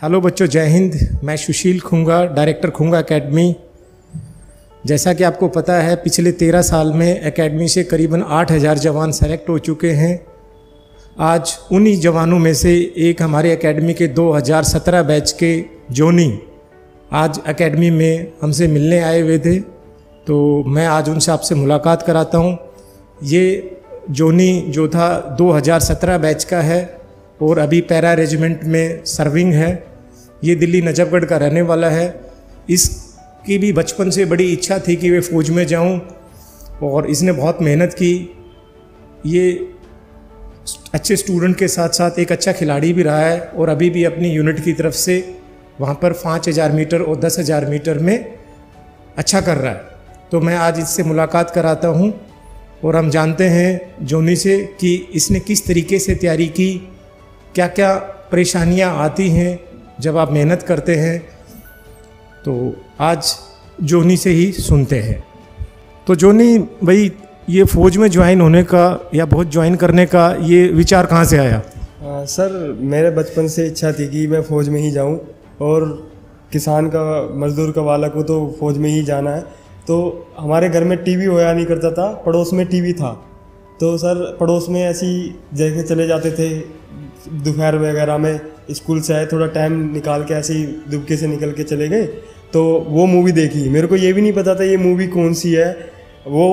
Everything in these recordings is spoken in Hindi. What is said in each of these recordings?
हेलो बच्चों, जय हिंद। मैं सुशील खुंगा, डायरेक्टर खुंगा एकेडमी। जैसा कि आपको पता है, पिछले 13 साल में एकेडमी से करीबन 8,000 जवान सेलेक्ट हो चुके हैं। आज उन्हीं जवानों में से एक हमारे एकेडमी के 2017 बैच के जोनी आज एकेडमी में हमसे मिलने आए हुए थे, तो मैं आज उनसे आपसे मुलाकात कराता हूँ। ये जोनी जो था 2017 बैच का है और अभी पैरा रेजिमेंट में सर्विंग है। ये दिल्ली नजफगढ़ का रहने वाला है। इसकी भी बचपन से बड़ी इच्छा थी कि वे फ़ौज में जाऊं और इसने बहुत मेहनत की। ये अच्छे स्टूडेंट के साथ साथ एक अच्छा खिलाड़ी भी रहा है और अभी भी अपनी यूनिट की तरफ से वहाँ पर 5,000 मीटर और 10,000 मीटर में अच्छा कर रहा है। तो मैं आज इससे मुलाकात कराता हूँ और हम जानते हैं जोनी से कि इसने किस तरीके से तैयारी की, क्या क्या परेशानियां आती हैं जब आप मेहनत करते हैं। तो आज जोनी से ही सुनते हैं। तो जोनी भाई, ये फ़ौज में ज्वाइन होने का या फ़ौज ज्वाइन करने का ये विचार कहाँ से आया? सर, मेरे बचपन से इच्छा थी कि मैं फ़ौज में ही जाऊं और किसान का, मज़दूर का बालक को तो फ़ौज में ही जाना है। तो हमारे घर में टीवी होया नहीं करता था, पड़ोस में टीवी था। तो सर, पड़ोस में ऐसी जगह चले जाते थे दोपहर वगैरह में, स्कूल से आए, थोड़ा टाइम निकाल के ऐसे ही दुबके से निकल के चले गए, तो वो मूवी देखी। मेरे को ये भी नहीं पता था ये मूवी कौन सी है। वो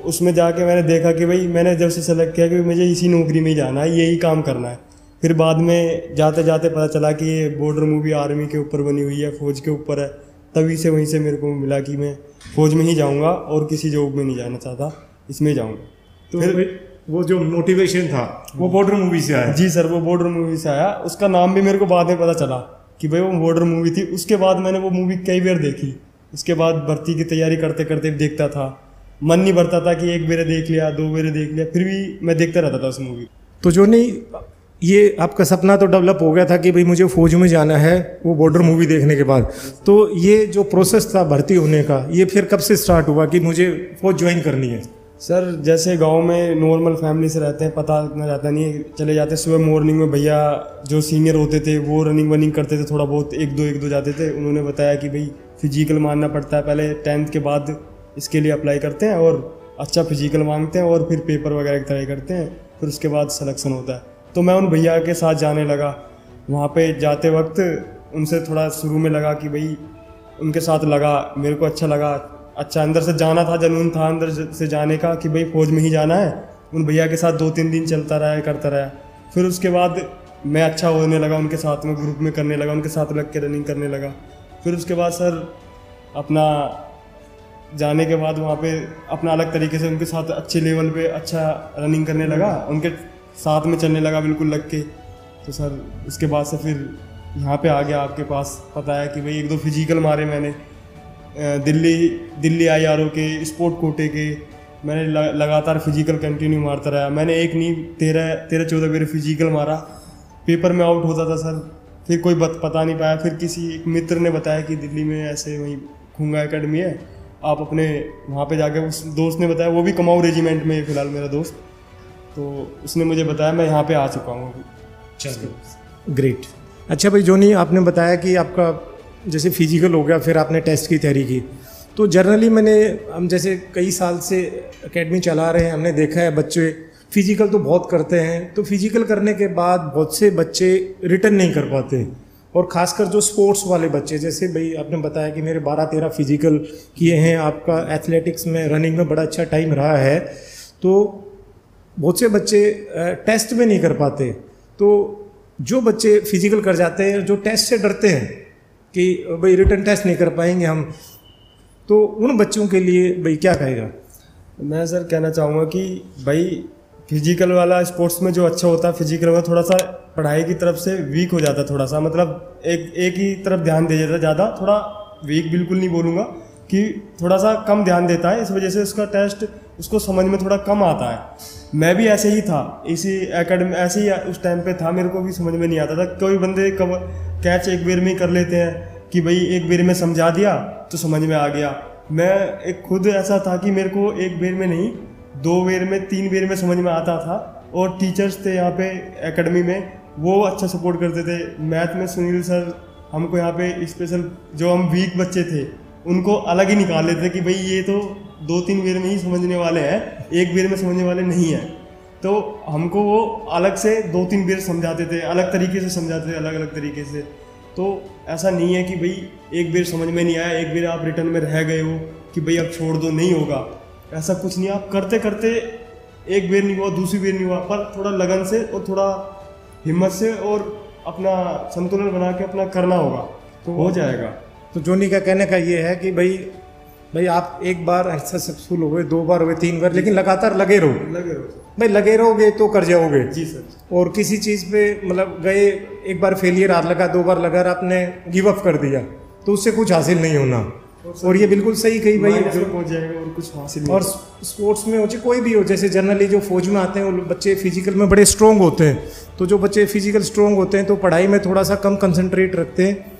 उसमें जाके मैंने देखा कि भाई, मैंने जब से सेलेक्ट किया कि मुझे इसी नौकरी में ही जाना है, यही काम करना है। फिर बाद में जाते जाते पता चला कि ये बॉर्डर मूवी आर्मी के ऊपर बनी हुई है, फ़ौज के ऊपर है। तभी से वहीं से मेरे को मिला कि मैं फ़ौज में ही जाऊँगा और किसी जॉब में नहीं जाना चाहता, इसमें जाऊँगा। तो फिर वो जो मोटिवेशन था वो बॉर्डर मूवी से आया? जी सर, वो बॉर्डर मूवी से आया। उसका नाम भी मेरे को बाद में पता चला कि भाई वो बॉर्डर मूवी थी। उसके बाद मैंने वो मूवी कई बार देखी। उसके बाद भर्ती की तैयारी करते करते देखता था। मन नहीं भरता था कि एक बार देख लिया, 2 बार देख लिया, फिर भी मैं देखता रहता था उस मूवी। तो जो नहीं, ये आपका सपना तो डेवलप हो गया था कि भाई मुझे फ़ौज में जाना है, वो बॉर्डर मूवी देखने के बाद। तो ये जो प्रोसेस था भर्ती होने का, ये फिर कब से स्टार्ट हुआ कि मुझे फ़ौज ज्वाइन करनी है? सर, जैसे गांव में नॉर्मल फैमिली से रहते हैं, पता ना रहता नहीं है, चले जाते सुबह मॉर्निंग में। भैया जो सीनियर होते थे वो रनिंग वनिंग करते थे, थोड़ा बहुत एक दो जाते थे। उन्होंने बताया कि भाई फिजिकल मानना पड़ता है, पहले 10th के बाद इसके लिए अप्लाई करते हैं और अच्छा फिजिकल मांगते हैं और फिर पेपर वगैरह की तैयारी करते हैं, फिर उसके बाद सिलेक्शन होता है। तो मैं उन भैया के साथ जाने लगा। वहाँ पर जाते वक्त उनसे थोड़ा शुरू में लगा कि भाई, उनके साथ लगा, मेरे को अच्छा लगा। अच्छा, अंदर से जाना था, जुनून था अंदर से जाने का कि भाई फ़ौज में ही जाना है। उन भैया के साथ 2-3 दिन चलता रहा, करता रहा। फिर उसके बाद मैं अच्छा होने लगा, उनके साथ में ग्रुप में करने लगा, उनके साथ लग के रनिंग करने लगा। फिर उसके बाद सर, अपना जाने के बाद वहाँ पे अपना अलग तरीके से उनके साथ अच्छे लेवल पे अच्छा रनिंग करने लगा, उनके साथ में चलने लगा बिल्कुल लग के। तो सर, उसके बाद से फिर यहाँ पे आ गया आपके पास। पता है कि भाई 1-2 फिजिकल मारे मैंने दिल्ली IRO के स्पोर्ट कोटे के। मैंने लगातार फिजिकल कंटिन्यू मारता रहा। मैंने एक नहीं 13-14 बार फिजिकल मारा। पेपर में आउट होता था सर, फिर कोई पता नहीं पाया। फिर किसी एक मित्र ने बताया कि दिल्ली में ऐसे वहीं खुंगा एकेडमी है, आप अपने वहाँ पे जाके, उस दोस्त ने बताया, वो भी कुमाऊं रेजिमेंट में फ़िलहाल मेरा दोस्त, तो उसने मुझे बताया, मैं यहाँ पे आ चुका हूँ। चलो, ग्रेट। अच्छा भाई जोनी, आपने बताया कि आपका जैसे फिजिकल हो गया, फिर आपने टेस्ट की तैयारी की। तो जनरली हम जैसे कई साल से एकेडमी चला रहे हैं, हमने देखा है बच्चे फिजिकल तो बहुत करते हैं। तो फिजिकल करने के बाद बहुत से बच्चे रिटर्न नहीं कर पाते, और ख़ासकर जो स्पोर्ट्स वाले बच्चे, जैसे भाई आपने बताया कि मेरे 12-13 फिजिकल किए हैं, आपका एथलेटिक्स में, रनिंग में बड़ा अच्छा टाइम रहा है, तो बहुत से बच्चे टेस्ट में नहीं कर पाते। तो जो बच्चे फिजिकल कर जाते हैं, जो टेस्ट से डरते हैं कि भाई रिटर्न टेस्ट नहीं कर पाएंगे हम, तो उन बच्चों के लिए भाई क्या कहेगा? मैं सर कहना चाहूँगा कि भाई फिजिकल वाला स्पोर्ट्स में जो अच्छा होता है, फिजिकल में थोड़ा सा पढ़ाई की तरफ से वीक हो जाता है, थोड़ा सा मतलब एक ही तरफ ध्यान दे जाता है ज़्यादा। थोड़ा वीक बिल्कुल नहीं बोलूँगा, कि थोड़ा सा कम ध्यान देता है, इस वजह से उसका टेस्ट उसको समझ में थोड़ा कम आता है। मैं भी ऐसे ही था, इसी एकेडमी ऐसे ही उस टाइम पे था, मेरे को भी समझ में नहीं आता था। कोई बंदे कैच एक बार में ही कर लेते हैं कि भाई एक बार में समझा दिया तो समझ में आ गया। मैं एक खुद ऐसा था कि मेरे को एक बार में नहीं, 2 बार में, 3 बार में समझ में आता था। और टीचर्स थे यहाँ पे एकेडमी में, वो अच्छा सपोर्ट करते थे। मैथ में सुनील सर हमको यहाँ पे स्पेशल जो हम वीक बच्चे थे उनको अलग ही निकाल लेते थे कि भाई ये तो 2-3 बेर में ही समझने वाले हैं, एक बेर में समझने वाले नहीं हैं। तो हमको वो अलग से 2-3 बेर समझाते थे, अलग तरीके से समझाते थे, अलग अलग तरीके से। तो ऐसा नहीं है कि भाई एक बेर समझ में नहीं आया, एक बेर आप रिटर्न में रह गए हो कि भाई अब छोड़ दो, नहीं होगा, ऐसा कुछ नहीं। आप करते करते एक बेर नहीं हुआ, दूसरी बेर नहीं हुआ, पर थोड़ा लगन से और थोड़ा हिम्मत से और अपना संतुलन बना के अपना करना होगा तो हो जाएगा। तो जोनी का कहने का ये है कि भाई आप एक बार ऐसा सक्सेसफुल हो गए, 2 बार हो गए, 3 बार, लेकिन लगातार लगे रहो भाई, लगे रहोगे तो कर जाओगे जी सर। और किसी चीज़ पे मतलब गए, एक बार फेलियर आ लगा, 2 बार लगा, आपने गिव अप कर दिया तो उससे कुछ हासिल नहीं होना। और ये बिल्कुल सही कही भाई, पहुंच जाएगा और कुछ हासिल नहीं। और स्पोर्ट्स में हो चाहे कोई भी हो, जैसे जनरली जो फौज में आते हैं वो बच्चे फिजिकल में बड़े स्ट्रोंग होते हैं, तो जो बच्चे फिजिकल स्ट्रोंग होते हैं तो पढ़ाई में थोड़ा सा कम कंसंट्रेट रखते हैं।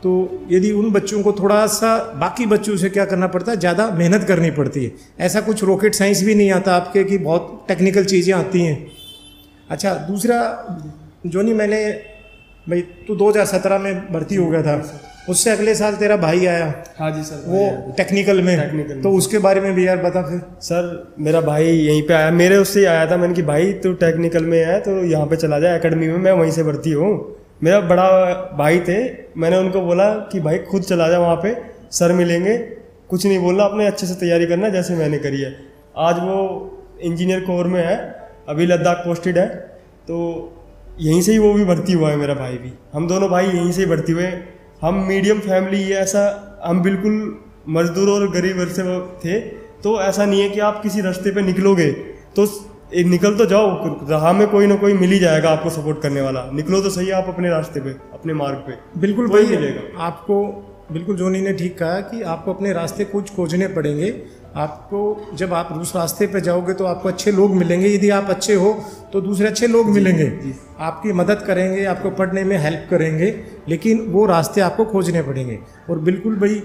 तो यदि उन बच्चों को थोड़ा सा बाकी बच्चों से क्या करना पड़ता है, ज़्यादा मेहनत करनी पड़ती है। ऐसा कुछ रॉकेट साइंस भी नहीं आता आपके कि बहुत टेक्निकल चीज़ें आती हैं। अच्छा, दूसरा जोनी, मैंने भाई तू 2017 में भर्ती हो गया था, उससे अगले साल तेरा भाई आया। हाँ जी सर, वो टेक्निकल में, तो उसके बारे में भी यार बता फिर। सर मेरा भाई यहीं पे आया, मेरे उससे ही आया था, मैंने कि भाई तू टेक्निकल में है तो यहाँ पे चला जाए एकेडमी में, मैं वहीं से भर्ती हूँ। मेरा बड़ा भाई थे, मैंने उनको बोला कि भाई खुद चला जा, वहाँ पे सर मिलेंगे, कुछ नहीं बोलना, अपने अच्छे से तैयारी करना जैसे मैंने करी है। आज वो इंजीनियर कोर में है, अभी लद्दाख पोस्टेड है, तो यहीं से ही वो भी भर्ती हुआ है, मेरा भाई भी। हम दोनों भाई यहीं से ही भर्ती हुए। हम मीडियम फैमिली है, ऐसा हम बिल्कुल मजदूर और गरीब घर से थे, तो ऐसा नहीं है कि आप किसी रास्ते पे निकलोगे तो निकल तो जाओ, राह में कोई ना कोई मिल ही जाएगा आपको सपोर्ट करने वाला। निकलो तो सही आप अपने रास्ते पे, अपने मार्ग पे, बिल्कुल वही भाई मिलेगा आपको। बिल्कुल जोनी ने ठीक कहा कि आपको अपने रास्ते कुछ खोजने पड़ेंगे। आपको जब आप उस रास्ते पे जाओगे तो आपको अच्छे लोग मिलेंगे, यदि आप अच्छे हो तो दूसरे अच्छे लोग मिलेंगे, आपकी मदद करेंगे, आपको पढ़ने में हेल्प करेंगे, लेकिन वो रास्ते आपको खोजने पड़ेंगे। और बिल्कुल भाई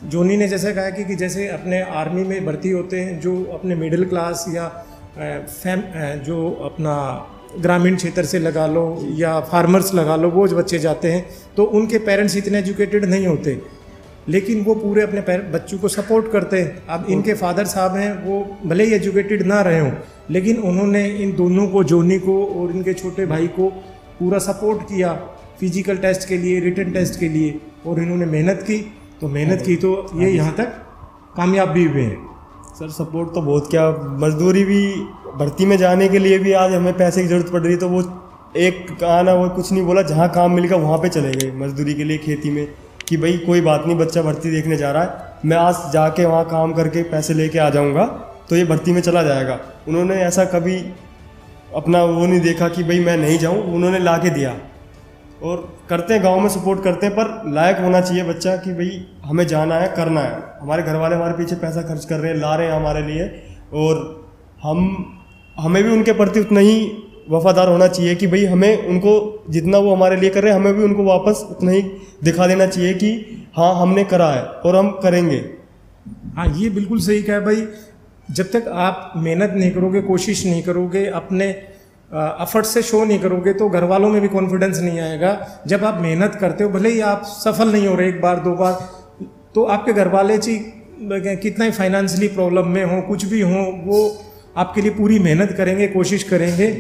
जोनी ने जैसे कहा कि जैसे अपने आर्मी में भर्ती होते हैं जो अपने मिडिल क्लास या जो अपना ग्रामीण क्षेत्र से लगा लो या फार्मर्स लगा लो, वो बच्चे जाते हैं तो उनके पेरेंट्स इतने एजुकेटेड नहीं होते, लेकिन वो पूरे अपने बच्चों को सपोर्ट करते हैं। अब इनके फादर साहब हैं, वो भले ही एजुकेटेड ना रहे हों, लेकिन उन्होंने इन दोनों को, जोनी को और इनके छोटे भाई को पूरा सपोर्ट किया फिजिकल टेस्ट के लिए, रिटन टेस्ट के लिए, और इन्होंने मेहनत की तो ये यहाँ तक कामयाब भी हुए हैं। सर सपोर्ट तो बहुत, क्या मजदूरी भी, भर्ती में जाने के लिए भी आज हमें पैसे की ज़रूरत पड़ रही, तो वो एक आना, वो कुछ नहीं बोला, जहाँ काम मिलेगा वहाँ पे चले गए मजदूरी के लिए खेती में, कि भाई कोई बात नहीं, बच्चा भर्ती देखने जा रहा है, मैं आज जाके वहाँ काम करके पैसे लेके आ जाऊँगा तो ये भर्ती में चला जाएगा। उन्होंने ऐसा कभी अपना वो नहीं देखा कि भाई मैं नहीं जाऊँ, उन्होंने ला के दिया। और करते हैं, गांव में सपोर्ट करते हैं, पर लायक होना चाहिए बच्चा कि भाई हमें जाना है, करना है। हमारे घर वाले हमारे पीछे पैसा खर्च कर रहे हैं, ला रहे हैं हमारे लिए, और हमें भी उनके प्रति उतना ही वफादार होना चाहिए कि भाई हमें उनको जितना वो हमारे लिए कर रहे हैं, हमें भी उनको वापस उतना ही दिखा देना चाहिए कि हाँ हमने करा है और हम करेंगे। हाँ, ये बिल्कुल सही कहा भाई। जब तक आप मेहनत नहीं करोगे, कोशिश नहीं करोगे, अपने एफर्ट से शो नहीं करोगे, तो घर वालों में भी कॉन्फिडेंस नहीं आएगा। जब आप मेहनत करते हो, भले ही आप सफल नहीं हो रहे 1 बार 2 बार, तो आपके घर वाले कितना ही फाइनेंशियली प्रॉब्लम में हो, कुछ भी हो, वो आपके लिए पूरी मेहनत करेंगे, कोशिश करेंगे,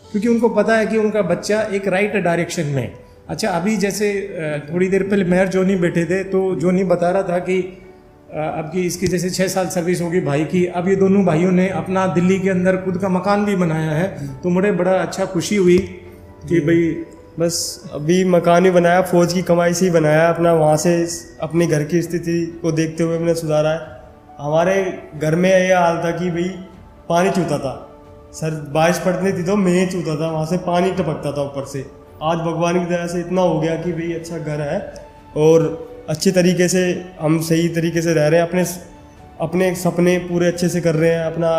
क्योंकि उनको पता है कि उनका बच्चा एक राइट डायरेक्शन में। अच्छा, अभी जैसे थोड़ी देर पहले मेयर जोनी बैठे थे, तो जोनी बता रहा था कि अब की इसकी जैसे 6 साल सर्विस होगी भाई की, अब ये दोनों भाइयों ने अपना दिल्ली के अंदर खुद का मकान भी बनाया है, तो मुझे बड़ा अच्छा खुशी हुई कि भाई बस अभी मकान ही बनाया, फौज की कमाई से ही बनाया अपना, वहाँ से अपने घर की स्थिति को देखते हुए हमने सुधारा है। हमारे घर में यह हाल था कि भाई पानी चूता था सर, बारिश पड़ती थी तो मैं चूता था, वहाँ से पानी टपकता था ऊपर से। आज भगवान की दया से इतना हो गया कि भाई अच्छा घर है और अच्छे तरीके से हम सही तरीके से रह रहे हैं, अपने सपने पूरे अच्छे से कर रहे हैं, अपना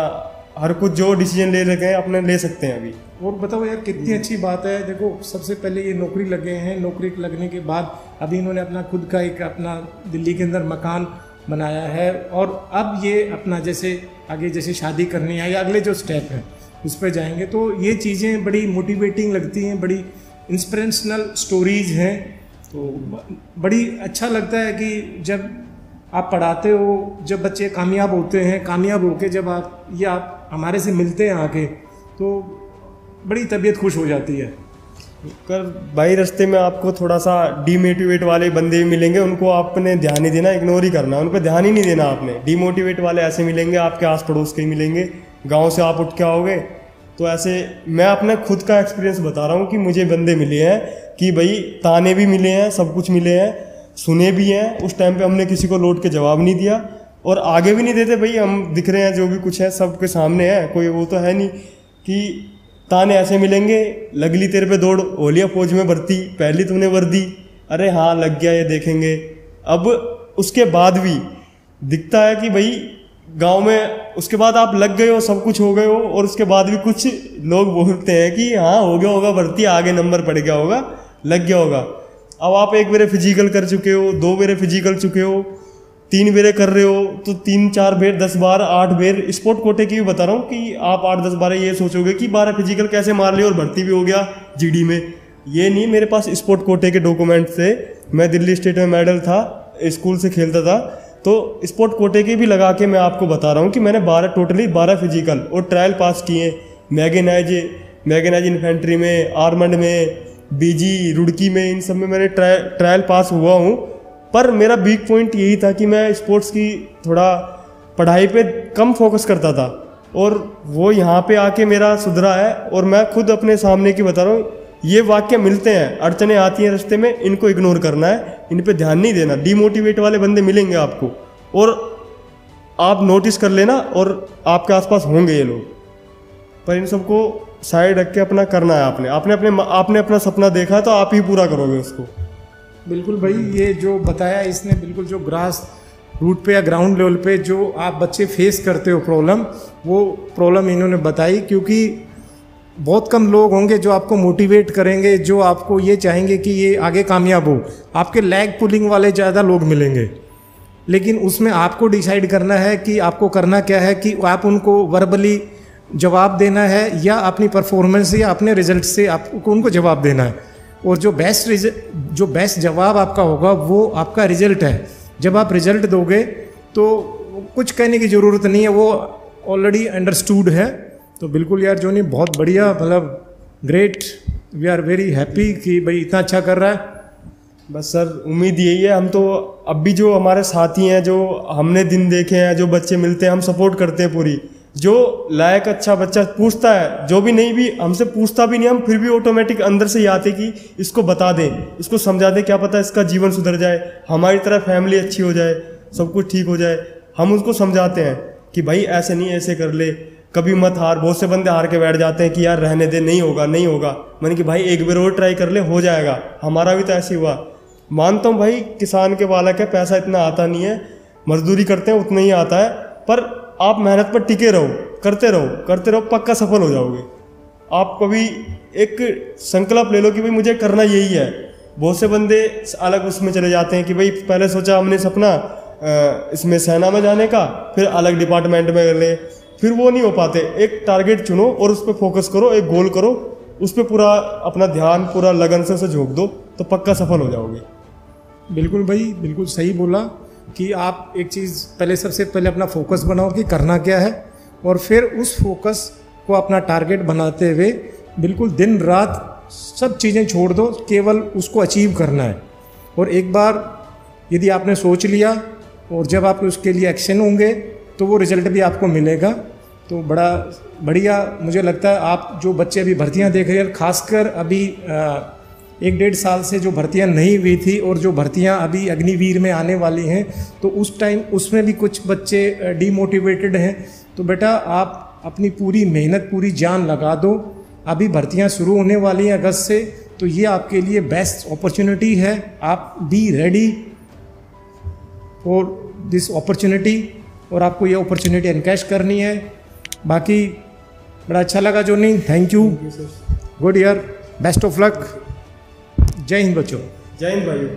हर कुछ जो डिसीजन ले रखे हैं अपने ले सकते हैं अभी। और बताओ यार कितनी अच्छी बात है। देखो, सबसे पहले ये नौकरी लगे हैं, नौकरी लगने के बाद अभी इन्होंने अपना खुद का एक अपना दिल्ली के अंदर मकान बनाया है, और अब ये अपना जैसे आगे जैसे शादी करनी है या अगले जो स्टेप है उस पर जाएंगे, तो ये चीज़ें बड़ी मोटिवेटिंग लगती हैं, बड़ी इंस्पिरेशनल स्टोरीज हैं। तो बड़ी अच्छा लगता है कि जब आप पढ़ाते हो, जब बच्चे कामयाब होते हैं, कामयाब होके जब आप हमारे से मिलते हैं आके, तो बड़ी तबीयत खुश हो जाती है। कर भाई रास्ते में आपको थोड़ा सा डीमोटिवेट वाले बंदे भी मिलेंगे, उनको आपने ध्यान नहीं देना, इग्नोर ही करना, उन पर ध्यान ही नहीं देना आपने। डीमोटिवेट वाले ऐसे मिलेंगे, आपके आस पड़ोस के ही मिलेंगे, गांव से आप उठ के आओगे तो ऐसे। मैं अपना खुद का एक्सपीरियंस बता रहा हूँ कि मुझे बंदे मिले हैं कि भाई ताने भी मिले हैं, सब कुछ मिले हैं, सुने भी हैं। उस टाइम पे हमने किसी को लौट के जवाब नहीं दिया और आगे भी नहीं देते। भाई हम दिख रहे हैं, जो भी कुछ है सबके सामने है, कोई वो तो है नहीं कि ताने ऐसे मिलेंगे, लगली तेरे पे दौड़, हो लिया फौज में भर्ती, पहली तूने वर्दी, अरे हाँ लग गया, ये देखेंगे। अब उसके बाद भी दिखता है कि भाई गांव में उसके बाद आप लग गए हो, सब कुछ हो गए हो, और उसके बाद भी कुछ लोग बोलते हैं कि हाँ हो गया होगा भर्ती, आगे नंबर पड़ गया होगा, लग गया होगा। अब आप 1 बेरे फिजिकल कर चुके हो, 2 बेरे फिजिकल चुके हो, 3 बेरे कर रहे हो, तो 3-4 बेर 10 बार 8 बेर स्पोर्ट कोटे की भी बता रहा हूँ कि आप 8-10 बार ये सोचोगे कि 12 फिजिकल कैसे मार लिया और भर्ती भी हो गया जीडी में। ये नहीं, मेरे पास स्पोर्ट कोटे के डॉक्यूमेंट थे, मैं दिल्ली स्टेट में मेडल था, स्कूल से खेलता था, तो स्पोर्ट कोटे के भी लगा के मैं आपको बता रहा हूँ कि मैंने 12 फिजिकल और ट्रायल पास किए। मैगनाइज इन्फेंट्री में, आर्मंड में, बीजी रुड़की में, इन सब में मैंने ट्रायल पास हुआ हूँ। पर मेरा वीक पॉइंट यही था कि मैं स्पोर्ट्स की थोड़ा पढ़ाई पे कम फोकस करता था, और वो यहाँ पे आके मेरा सुधरा है। और मैं खुद अपने सामने की बता रहा हूँ, ये वाक्य मिलते हैं, अड़चने आती हैं रास्ते में, इनको इग्नोर करना है, इन पे ध्यान नहीं देना। डीमोटिवेट वाले बंदे मिलेंगे आपको, और आप नोटिस कर लेना, और आपके आसपास होंगे ये लोग, पर इन सबको साइड रख के अपना करना है। आपने अपना सपना देखा तो आप ही पूरा करोगे उसको। बिल्कुल भाई, ये जो बताया इसने, बिल्कुल जो ग्रास रूट पे या ग्राउंड लेवल पे जो आप बच्चे फेस करते हो प्रॉब्लम, वो प्रॉब्लम इन्होंने बताई। क्योंकि बहुत कम लोग होंगे जो आपको मोटिवेट करेंगे, जो आपको ये चाहेंगे कि ये आगे कामयाब हो। आपके लैग पुलिंग वाले ज़्यादा लोग मिलेंगे, लेकिन उसमें आपको डिसाइड करना है कि आपको करना क्या है, कि आप उनको वर्बली जवाब देना है या अपनी परफॉर्मेंस या अपने रिजल्ट से आपको उनको जवाब देना है। और जो बेस्ट जवाब आपका होगा वो आपका रिजल्ट है। जब आप रिजल्ट दोगे तो कुछ कहने की ज़रूरत नहीं है, वो ऑलरेडी अंडरस्टूड है। तो बिल्कुल यार जोनी, बहुत बढ़िया, मतलब great, we are very happy कि भाई इतना अच्छा कर रहा है। बस सर, उम्मीद यही है। हम तो अब भी जो हमारे साथी हैं, जो हमने दिन देखे हैं, जो बच्चे मिलते हैं, हम सपोर्ट करते हैं पूरी। जो लायक अच्छा बच्चा पूछता है, जो भी नहीं भी हमसे पूछता भी नहीं, हम फिर भी ऑटोमेटिक अंदर से ही आते कि इसको बता दें, इसको समझा दें, क्या पता इसका जीवन सुधर जाए, हमारी तरह फैमिली अच्छी हो जाए, सब कुछ ठीक हो जाए। हम उसको समझाते हैं कि भाई ऐसे नहीं, ऐसे कर ले, कभी मत हार। बहुत से बंदे हार के बैठ जाते हैं कि यार रहने दे, नहीं होगा नहीं होगा। मैंने कि भाई 1 बार और ट्राई कर ले, हो जाएगा। हमारा भी तो ऐसे हुआ। मानता हूँ भाई, किसान के बालक है, पैसा इतना आता नहीं है, मजदूरी करते हैं उतना ही आता है, पर आप मेहनत पर टिके रहो, करते रहो, पक्का सफल हो जाओगे। आप कभी एक संकल्प ले लो कि भाई मुझे करना यही है। बहुत से बंदे अलग उसमें चले जाते हैं कि भाई पहले सोचा हमने सपना इसमें सेना में जाने का, फिर अलग डिपार्टमेंट में कर ले, फिर वो नहीं हो पाते। एक टारगेट चुनो और उस पर फोकस करो, एक गोल करो, उस पर पूरा अपना ध्यान, पूरा लगन से उसे झोंक दो, तो पक्का सफल हो जाओगे। बिल्कुल भाई, बिल्कुल सही बोला कि आप एक चीज़ पहले, सबसे पहले अपना फोकस बनाओ कि करना क्या है, और फिर उस फोकस को अपना टारगेट बनाते हुए बिल्कुल दिन रात सब चीज़ें छोड़ दो, केवल उसको अचीव करना है। और एक बार यदि आपने सोच लिया और जब आप उसके लिए एक्शन होंगे तो वो रिजल्ट भी आपको मिलेगा। तो बड़ा बढ़िया मुझे लगता है। आप जो बच्चे अभी भर्तियां देख रहे हैं, खासकर अभी 1-1.5 साल से जो भर्तियां नहीं हुई थी और जो भर्तियां अभी अग्निवीर में आने वाली हैं, तो उस टाइम उसमें भी कुछ बच्चे डीमोटिवेटेड हैं। तो बेटा आप अपनी पूरी मेहनत, पूरी जान लगा दो। अभी भर्तियां शुरू होने वाली हैं अगस्त से, तो ये आपके लिए बेस्ट अपॉर्चुनिटी है। आप be ready for this opportunity, और आपको ये अपॉर्चुनिटी एनकैश करनी है। बाकी बड़ा अच्छा लगा Johnny, thank you, good year, best of luck. जय हिंद बच्चों। जय हिंद भाइयों।